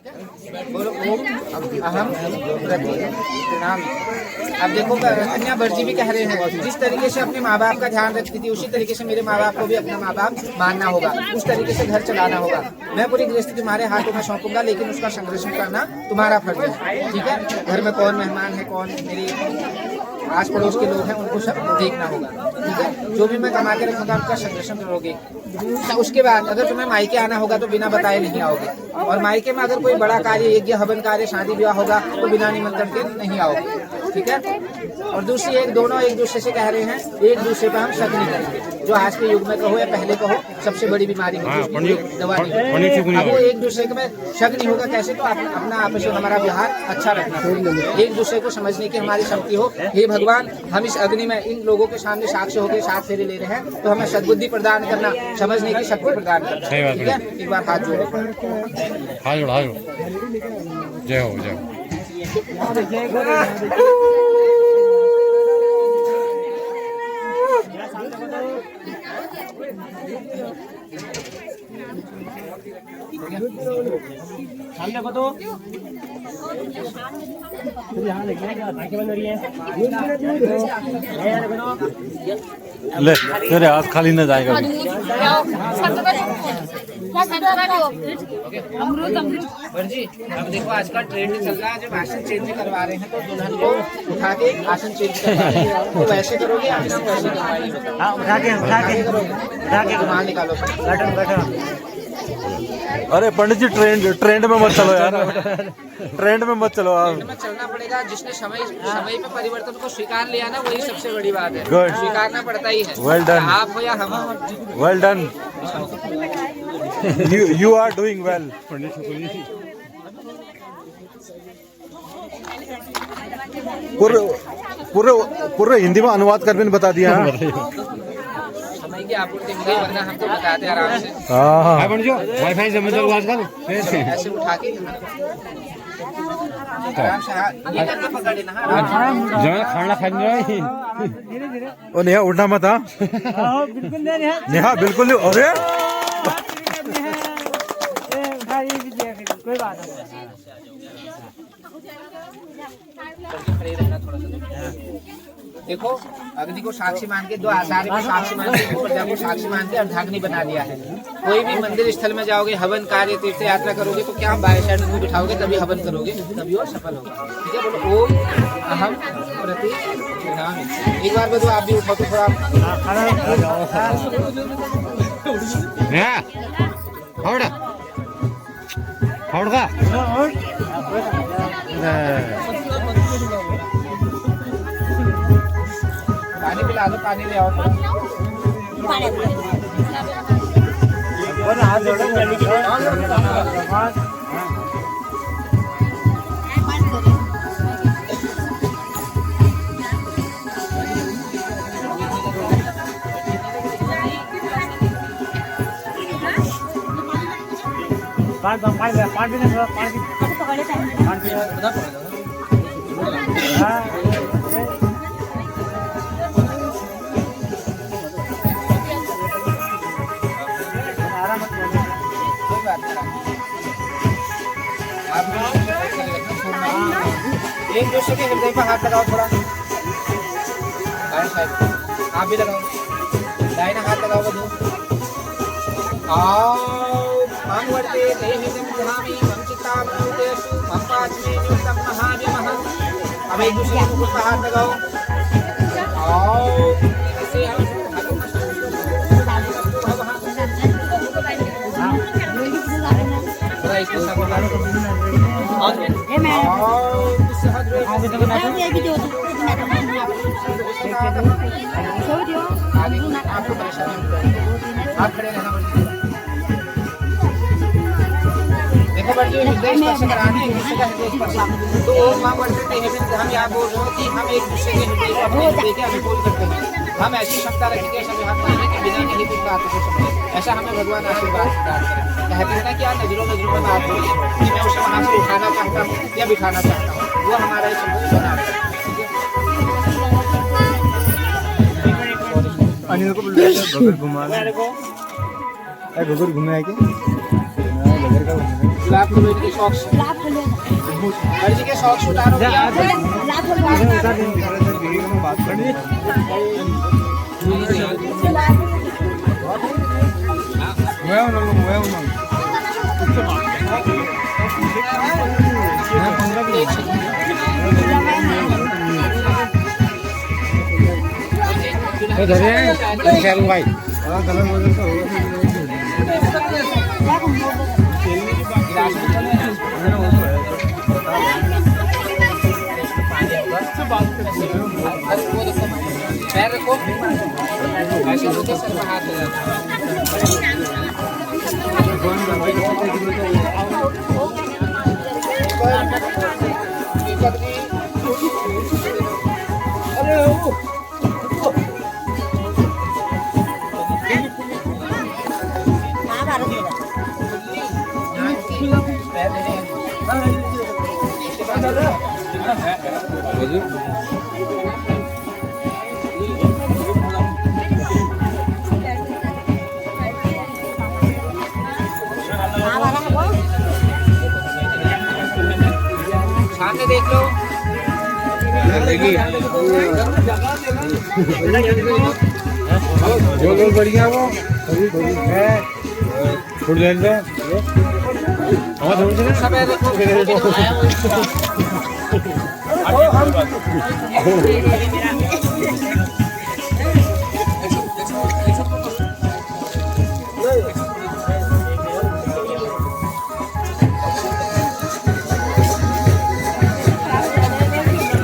बोलो ओम अहम प्रति प्रणाम। अब देखो कन्या भटजी भी कह रहे हैं जिस तरीके से अपने माँ बाप का ध्यान रखती थी उसी तरीके से मेरे माँ बाप को भी अपना माँ बाप मानना होगा, उस तरीके से घर चलाना होगा। मैं पूरी गृहस्थी तुम्हारे हाथों में सौंपूंगा, लेकिन उसका संरक्षण करना तुम्हारा फर्ज है, ठीक है। घर में कौन मेहमान है, कौन मेरी आस पड़ोस के लोग हैं, उनको सब देखना होगा, ठीक है। जो भी मैं कमा के रखूंगा उनका संरक्षण करोगे। तो उसके बाद अगर तुम्हें मायके आना होगा तो बिना बताए नहीं आओगे, और मायके में अगर कोई बड़ा कार्य, यज्ञ हवन कार्य, शादी ब्याह होगा तो बिना निमंत्रण के नहीं आओगे, ठीक है। और दूसरी दोनों एक दूसरे से कह रहे हैं एक दूसरे पर हम शक नहीं करेंगे। जो आज के युग में कहो या पहले कहो सबसे बड़ी बीमारी होगी दवा नहीं। अब वो एक दूसरे में शक नहीं होगा कैसे, तो अपना आपस में हमारा व्यवहार अच्छा रखना चाहिए, एक दूसरे को समझने की हमारी शक्ति हो। हे भगवान, हम इस अग्नि में इन लोगों के सामने साक्ष्य होकर 7 फेरे ले रहे हैं, तो हमें सद्बुद्धि प्रदान करना, समझने की शक्ति प्रदान करना, ठीक है। एक बार हाथ जोड़ो, हाथ जोड़ो, हाथ जोड़ो। जय हो, जय हो। सामने को तो यहाँ देखिए क्या आंखें बंद हो रही हैं। ले तेरे हाथ खाली न जाएगा। जी अब देखो आज का ट्रेंड चल रहा है, जब आसन चेंज करवा रहे हैं तो दुल्हन को उठा के आसन चेंज करवा रहे हैं, तो वैसे करोगे या बिना वैसे करवाइए? हाँ, उठा के रुमाल निकालो, अरे पंडित जी ट्रेंड में मत चलो यार, ट्रेंड में मत चलो आप। ट्रेंड में चलना पड़ेगा। जिसने समय पे परिवर्तन को स्वीकार लिया ना, वही सबसे बड़ी बात है। Good. स्वीकारना पड़ता ही है, Well done. आप हो या हम हो। Well done, you are doing well. पूरे हिंदी में अनुवाद करके बता दिया। समय की आपूर्ति मिली, वरना हम तो बताते आराम से। हाँ, वाईफाई समझ लो आजकल। ऐसे उठा के आराम से ये करके पकड़ लेना। खाना खाने ओ नेहा उठना मत। हाँ बिल्कुल नहीं, नेहा बिल्कुल नहीं। अरे कोई बात नहीं। देखो अग्नि को साक्षी मान के, 2 आचार्य को साक्षी मान के, प्रजा को साक्षी मान के अर्धाग्नि बना दिया है। कोई भी मंदिर स्थल में जाओगे, हवन कार्य, तीर्थ यात्रा करोगे तो क्या बाय साइड में बिठाओगे, तभी हवन करोगे, तभी वो सफल होगा, ठीक है। बोलो ओम अहम प्रति प्रणाम। एक बार बताओ, आप भी उठाओ तो थोड़ा। पानी पिला दो, पानी ले आओ। एक दूसरे के हृदय पर हाथ लगाओ थोड़ा, आप भी लगाओ, दाहिना हाथ लगाओ बधू। आओ हम वर्ते देहिनं धामी मम चित्तामृतेषु मम पाचमे नियुक्तं महाविमः। अब एक दूसरे के मुकुट पर हाथ लगाओ। आओ ऐसे हम थोड़ा इसको सब आपको परेशानी आप खड़े रहना। देखो बच्चे हृदय स्पर्श कराने, एक दूसरे का हृदय स्पर्श। तो ओम मां वर्ते हम यहाँ बोल रहे हो कि हम एक दूसरे के हृदय को अपने हृदय के अभिभूत करते हैं। हम ऐसी क्षमता रखेंगे, ऐसा व्यवहार करेंगे कि बिना कहीं भी बात को समझे। ऐसा हमें भगवान आशीर्वाद प्रदान करें। कहते हैं ना कि आप नजरों में बात होगी कि मैं उसे वहाँ से उठाना चाहता हूँ या बिठाना चाहता हूँ, वो हमारा ही बना है। अनिल को घुमा घुमा घुमा के गुलाब फूल के शौक भटजी के शौक उतारो भाई पैर रखो ऐसे रखो सर पे हाथ सामने देख लो जो लोग बढ़िया वो फुट देर से सब देखो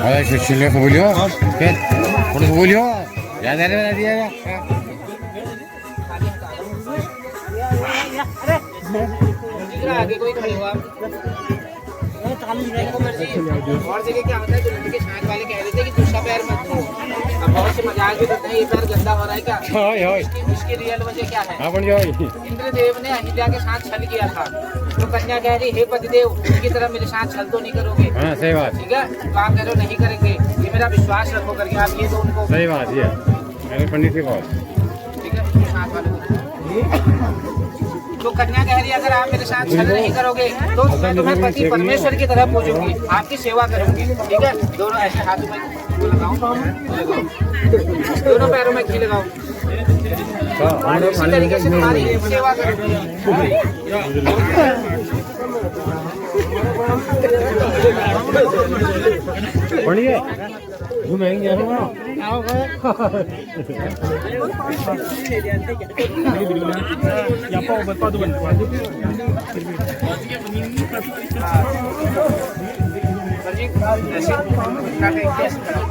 अरे चिल्ले को बोलियो फिर उनको बोलियो याद आ रहा दिया आगे कोई खड़े हो आप और जगह क्या होता है जो लड़के छांट वाले कह रहे थे कि दूसरा पैर मत धो अब बहुत से मजाक भी देते हैं ये पैर गंदा हो रहा है क्या इसकी रियल वजह क्या है इंद्रदेव ने अहिल्या के साथ छल किया था तो कन्या कह रही हे पतिदेव इनकी तरह मेरे साथ छल तो नहीं करोगे सही बात ठीक है तो आप कह रहे हो नहीं करेंगे ये मेरा विश्वास रखो करके आप ये तो उनको सही बात ये मेरे पंडित की बात ठीक है साथ वाले तो कन्या कह रही है अगर आप मेरे साथ छल नहीं करोगे तो मैं तुम्हें पति परमेश्वर की तरह पूजूंगी आपकी सेवा करूंगी ठीक है दोनों ऐसे हाथों में लगाओ दोनों पैरों में घी लगाओ इसी तरीके से तुम्हारी सेवा करूंगी बढ़िया घूमेंगे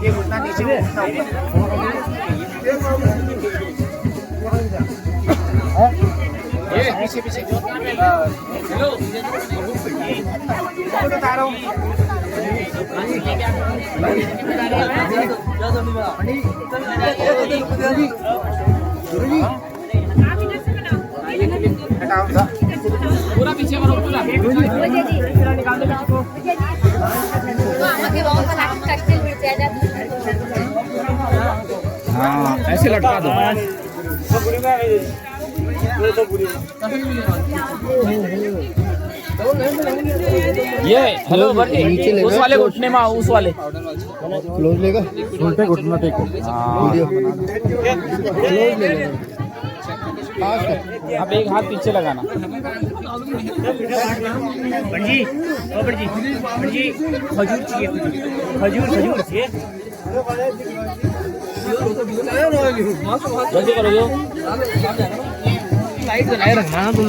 ये घुटना नीचे ये पीछे पीछे बता रहा हूँ पूरा पीछे करो पूरा निकाल दो हाँ ऐसे लटका दो ये हेलो उस वाले घुटने में उस वाले क्लोज लेगा उल्टे घुटना टेको अब एक हाथ पीछे लगाना बड़जी खजूर चाहिए खजूर चाहिए जल्दी करो जो लाइट बनाए रखना तुम